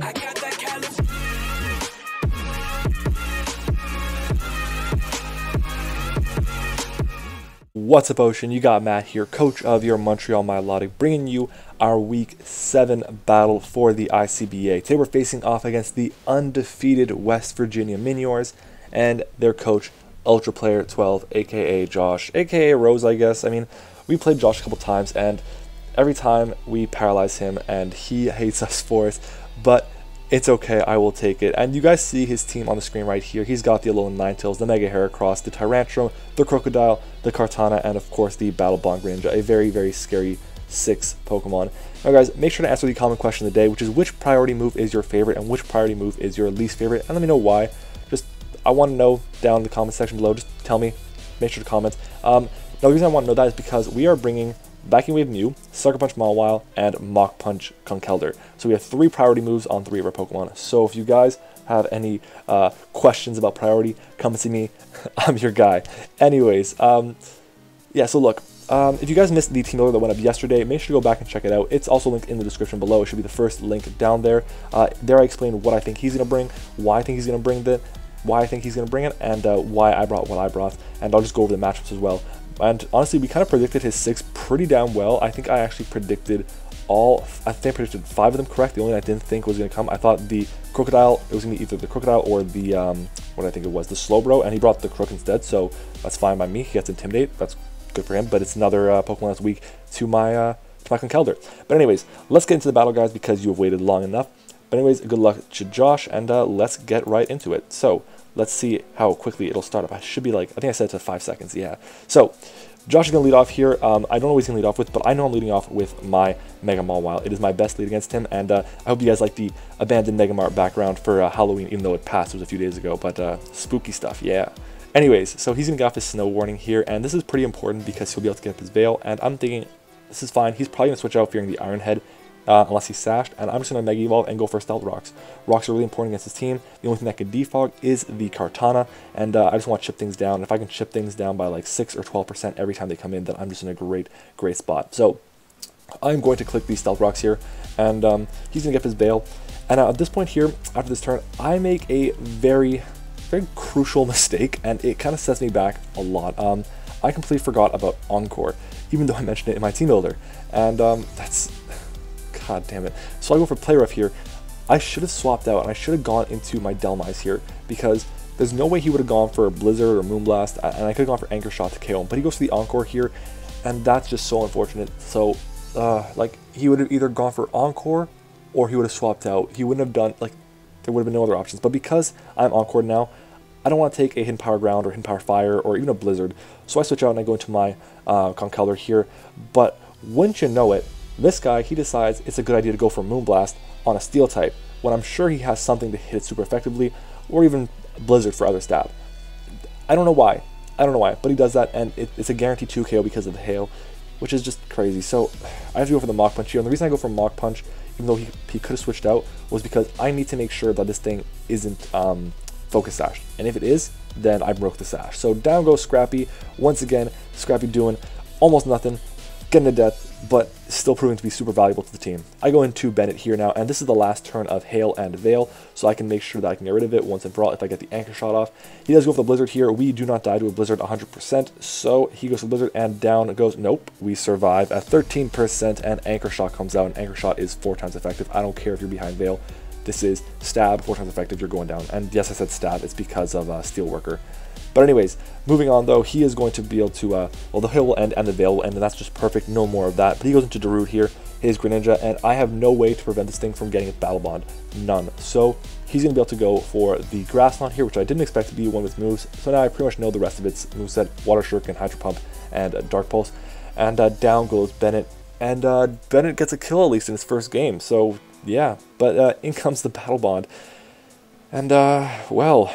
I got that callous. What's up, Ocean? You got Matt here, coach of your Montreal Milotics, bringing you our Week 7 battle for the ICBA. Today we're facing off against the undefeated West Virginia Miniors and their coach, Ultra Player 12, aka Josh, aka Rose, I guess. I mean, we played Josh a couple times, and every time we paralyze him, and he hates us for it, but it's okay, I will take it. And you guys see his team on the screen right here. He's got the Alolan Ninetales, the Mega Heracross, the Tyrantrum, the Crocodile, the Kartana, and of course the Battle Bond Greninja, a very, very scary 6 Pokemon. Now guys, make sure to answer the common question of the day, which is which priority move is your favorite and which priority move is your least favorite, and let me know why. I want to know down in the comment section below. Just tell me, make sure to comment. Now the reason I want to know that is because we are bringing Backing Wave Mew, Sucker Punch Mawile, and Mach Punch Conkeldurr. So we have 3 priority moves on 3 of our Pokemon. So if you guys have any questions about priority, come see me. I'm your guy. Anyways, yeah, so look, if you guys missed the team builder that went up yesterday, make sure to go back and check it out. It's also linked in the description below. It should be the first link down there. There I explain what I think he's going to bring, why I think he's going to bring it, and why I brought what I brought, and I'll just go over the matchups as well. And honestly, we kind of predicted his 6 pretty damn well. I think I actually predicted I predicted 5 of them correct. The only one I didn't think was going to come, I thought the Crocodile, it was going to be either the Crocodile or the, what I think it was, the Slowbro, and he brought the Crook instead, so that's fine by me. He gets Intimidate, that's good for him, but it's another Pokemon that's weak to my Conkeldurr. But anyways, let's get into the battle, guys, because you have waited long enough. But anyways, good luck to Josh, and let's get right into it. So, let's see how quickly it'll start up. I should be like, I think I said it to 5 seconds, yeah. So, Josh is going to lead off here. I don't know what he's going to lead off with, but I know I'm leading off with my Mega Mawile. It is my best lead against him, and I hope you guys like the abandoned Mega Mart background for Halloween, even though it passed, it was a few days ago, but spooky stuff, yeah. Anyways, so he's going to get off his Snow Warning here, and this is pretty important because he'll be able to get up his Veil, and I'm thinking this is fine. He's probably going to switch out fearing the Iron Head, unless he's sashed, and I'm just going to Mega Evolve and go for Stealth Rocks. Rocks are really important against his team. The only thing that can defog is the Kartana, and I just want to chip things down. If I can chip things down by like 6 or 12% every time they come in, then I'm just in a great spot. So I'm going to click these Stealth Rocks here, and he's going to get his Veil. And at this point here, after this turn, I make a very crucial mistake, and it kind of sets me back a lot. I completely forgot about Encore, even though I mentioned it in my team builder, and that's... God damn it. So I go for Play Rough here. I should have swapped out, and I should have gone into my Delmise here, because there's no way he would have gone for Blizzard or Moonblast, and I could have gone for Anchor Shot to KO him, but he goes for the Encore here, and that's just so unfortunate. So, like, he would have either gone for Encore, or he would have swapped out. He wouldn't have done, like, there would have been no other options. But because I'm Encore now, I don't want to take a Hidden Power Ground or Hidden Power Fire or even a Blizzard, so I switch out and I go into my Conkeldurr here. But wouldn't you know it, this guy, he decides it's a good idea to go for Moonblast on a Steel type, when I'm sure he has something to hit it super effectively, or even Blizzard for other stab. I don't know why, but he does that, and it's a guaranteed 2 KO because of the Hail, which is just crazy. So I have to go for the Mach Punch here, and the reason I go for Mach Punch, even though he could have switched out, was because I need to make sure that this thing isn't Focus Sash, and if it is, then I broke the Sash. So down goes Scrappy, once again, Scrappy doing almost nothing, getting to death, but still proving to be super valuable to the team. I go into Bennett here now, and this is the last turn of Hail and Veil, so I can make sure that I can get rid of it once and for all if I get the Anchor Shot off. He does go for the Blizzard here. We do not die to a Blizzard 100%, so he goes for Blizzard, and down goes, nope, we survive at 13%, and Anchor Shot comes out, and Anchor Shot is 4 times effective. I don't care if you're behind Veil. This is stab, 4 times effective, you're going down. And yes, I said stab, it's because of Steelworker. But anyways, moving on though, he is going to be able to, well, the Hail will end and the Veil will end, and that's just perfect, no more of that. But he goes into Darude here, his Greninja, and I have no way to prevent this thing from getting its Battle Bond, none. So he's going to be able to go for the Grassland here, which I didn't expect to be one of its moves. So now I pretty much know the rest of its moveset, Water Shuriken, Hydro Pump, and Dark Pulse. And down goes Bennett, and Bennett gets a kill at least in his first game, so yeah. But in comes the Battle Bond, and well,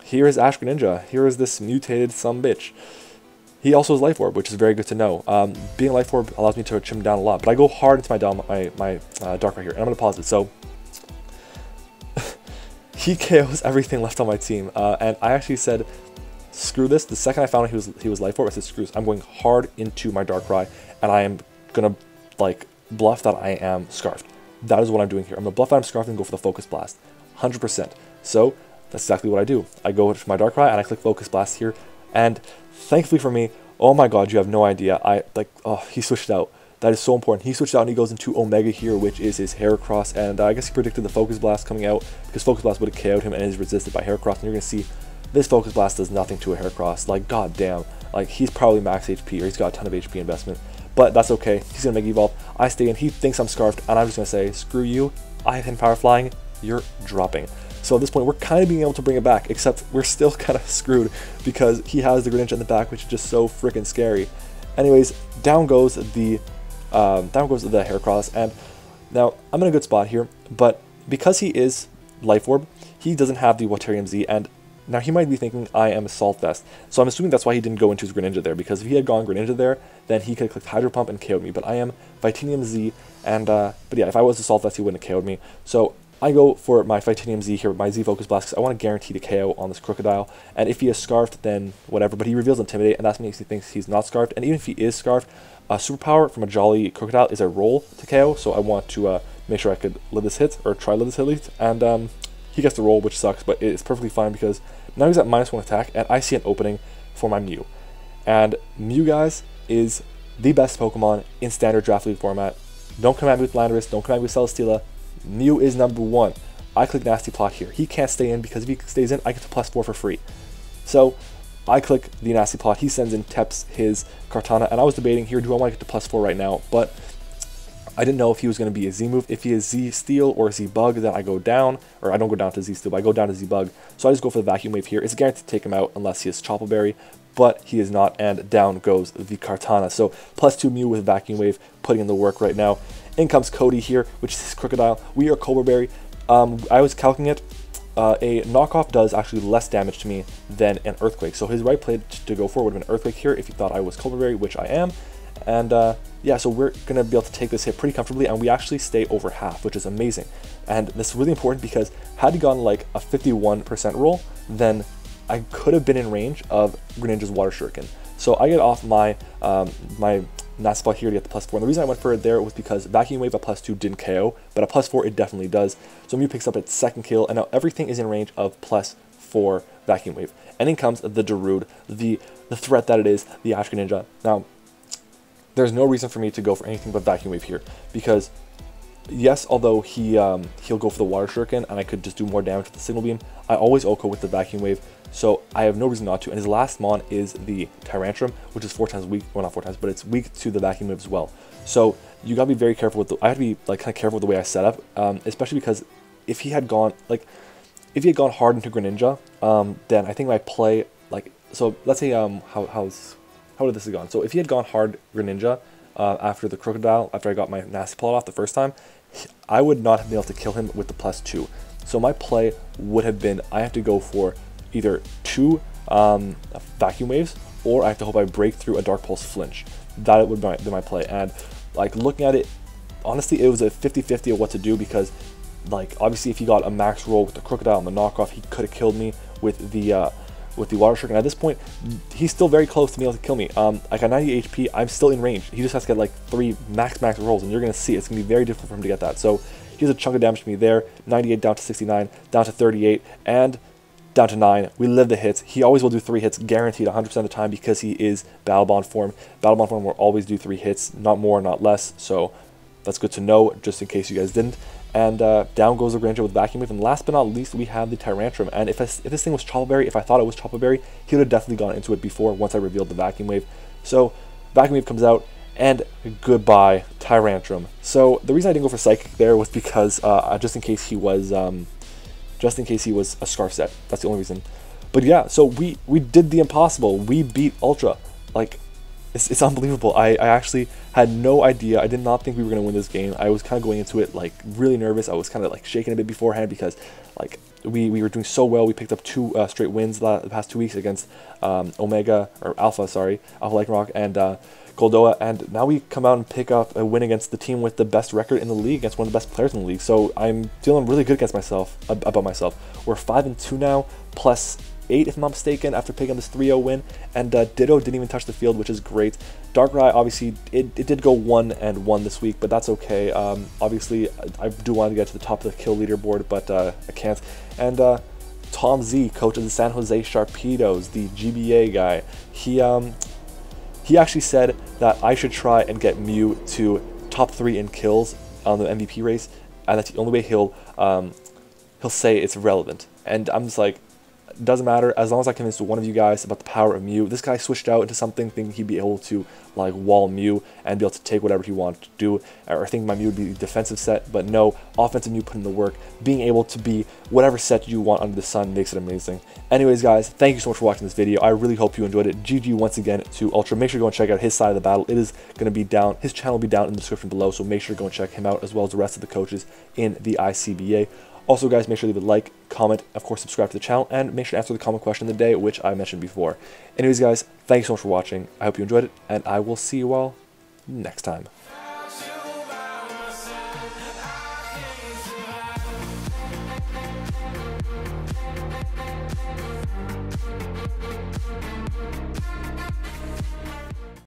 here is Ash Greninja. Here is this mutated sumbitch. He also has Life Orb, which is very good to know. Being Life Orb allows me to chip him down a lot, but I go hard into my Darkrai here, and I'm going to pause it. So he KOs everything left on my team, and I actually said, screw this. The second I found out he was Life Orb, I said, screw this. I'm going hard into my Darkrai, and I am going to, like, bluff that I am Scarfed. that is what I'm doing here. I'm going to bluff out, I'm Scarf, and go for the Focus Blast. 100%. So that's exactly what I do. I go to my Darkrai, and I click Focus Blast here, and thankfully for me, oh my god, you have no idea. He switched out. That is so important. He switched out and he goes into Omega here, which is his Heracross, and I guess he predicted the Focus Blast coming out because Focus Blast would have KO'd him and is resisted by Heracross, and you're going to see this Focus Blast does nothing to a Heracross. Like, god damn. Like, he's probably max HP, or he's got a ton of HP investment, but that's okay. He's going to make Evolve. I stay in. He thinks I'm Scarfed, and I'm just going to say, screw you. I have him Power Flying. You're dropping. So at this point, we're kind of being able to bring it back, except we're still kind of screwed because he has the Greninja in the back, which is just so freaking scary. Anyways, down goes the Heracross, and now I'm in a good spot here, but because he is Life Orb, he doesn't have the Waterium Z, and now he might be thinking I am a Salt Vest. So I'm assuming that's why he didn't go into his Greninja there, because if he had gone Greninja there, then he could have clicked Hydro Pump and KO'd me, but I am Titanium Z, and but yeah, if I was a Salt Vest, he wouldn't have KO'd me. So I go for my Titanium Z here with my Z Focus Blast because I want to guarantee the KO on this Crocodile. And if he is Scarfed, then whatever. But he reveals Intimidate, and that's makes me think he's not Scarfed. And even if he is Scarfed, Superpower from a Jolly Crocodile is a roll to KO. So I want to make sure I could live this hit, or try to live this hit at least. And he gets the roll, which sucks, but it's perfectly fine because now he's at -1 attack, and I see an opening for my Mew. And Mew, guys, is the best Pokemon in standard Draft League format. Don't come at me with Landorus, don't come at me with Celesteela. Mew is #1. I click Nasty Plot here. He can't stay in because if he stays in, I get to +4 for free. So I click the Nasty Plot. He sends in Teps his Kartana, and I was debating here, do I want to get to +4 right now? But I didn't know if he was going to be a Z move. If he is Z Steel or Z Bug, then I go down, or I don't go down to Z Steel, but I go down to Z Bug. So I just go for the Vacuum Wave here. It's guaranteed to take him out unless he is Chople Berry, but he is not, and down goes the Kartana. So +2 Mew with Vacuum Wave, putting in the work right now. In comes Cody here, which is his Crocodile. We are Cobra Berry. I was calculating it. A knockoff does actually less damage to me than an Earthquake. So his right play to go for would have been Earthquake here if he thought I was Cobra Berry, which I am. And yeah, so we're going to be able to take this hit pretty comfortably, and we actually stay over half, which is amazing. And this is really important because had he gone like a 51% roll, then I could have been in range of Greninja's Water Shuriken. So I get off my my Nasty Plot here to get the +4. And the reason I went for it there was because Vacuum Wave at +2 didn't KO, but at +4 it definitely does. So Mew picks up its second kill, and now everything is in range of +4 Vacuum Wave. And in comes the Darude, the threat that it is, the Ash Greninja. Now, there's no reason for me to go for anything but Vacuum Wave here, because yes, although he'll go for the Water Shuriken, and I could just do more damage with the Signal Beam, I always OHKO with the Vacuum Wave, so I have no reason not to. And his last mon is the Tyrantrum, which is 4 times weak, well not 4 times, but it's weak to the Vacuum Wave as well. So you gotta be very careful with I have to be like kind of careful with the way I set up, especially because if he had gone hard into Greninja, then I think my play, like, so let's say how would this have gone? So if he had gone hard Greninja after the Crocodile, after I got my Nasty Plot off the first time, I would not have been able to kill him with the +2. So my play would have been, I have to go for either 2 Vacuum Waves, or I have to hope I break through a Dark Pulse Flinch. That would be my play. And like looking at it, honestly, it was a 50-50 of what to do, because like obviously if he got a max roll with the Crocodile and the knockoff, he could have killed me with the Water Shuriken. At this point, he's still very close to being able to kill me. Like at 90 HP, I'm still in range. He just has to get like 3 max rolls, and you're going to see it's going to be very difficult for him to get that. So he has a chunk of damage to me there. 98 down to 69, down to 38, and down to 9. We live the hits. He always will do 3 hits, guaranteed 100% of the time, because he is Battle Bond form. Battle Bond form will always do 3 hits, not more, not less. So that's good to know, just in case you guys didn't. And down goes the Greninja with Vacuum Wave. And last but not least, we have the Tyrantrum. And if this thing was Chople Berry, if I thought it was Chople Berry, he would have definitely gone into it before, once I revealed the Vacuum Wave. So Vacuum Wave comes out, and goodbye Tyrantrum. So the reason I didn't go for Psychic there was because just in case he was a Scarf set. That's the only reason. But yeah, so we did the impossible. We beat Ultra. Like, it's unbelievable. I actually had no idea. I did not think we were going to win this game. I was kind of going into it like really nervous. I was kind of like shaking a bit beforehand because like we were doing so well. We picked up 2 straight wins the past 2 weeks against Alpha Lycanroc and Goldoa, and now we come out and pick up a win against the team with the best record in the league, against one of the best players in the league. So I'm feeling really good about myself. We're 5-2 now, plus 8 if I'm not mistaken, after picking up this 3-0 win. And Ditto didn't even touch the field, which is great. Darkrai, obviously, it did go 1-1 this week, but that's okay. Obviously, I do want to get to the top of the kill leaderboard, but I can't. And Tom Z, coach of the San Jose Sharpedos, the GBA guy, he actually said that I should try and get Mew to top 3 in kills on the MVP race, and that's the only way he'll say it's relevant. And I'm just like, it doesn't matter, as long as I convince one of you guys about the power of Mew. This guy switched out into something thinking he'd be able to like wall Mew and be able to take whatever he wanted to do, or think my Mew would be a defensive set, but no, offensive Mew put in the work. Being able to be whatever set you want under the sun makes it amazing. Anyways guys, thank you so much for watching this video. I really hope you enjoyed it. GG once again to Ultra. Make sure to go and check out his side of the battle. It is going to be down, his channel will be down in the description below, so make sure to go and check him out, as well as the rest of the coaches in the ICBA. Also guys, make sure to leave a like, comment, of course subscribe to the channel, and make sure to answer the comment question of the day, which I mentioned before. Anyways guys, thank you so much for watching. I hope you enjoyed it, and I will see you all next time.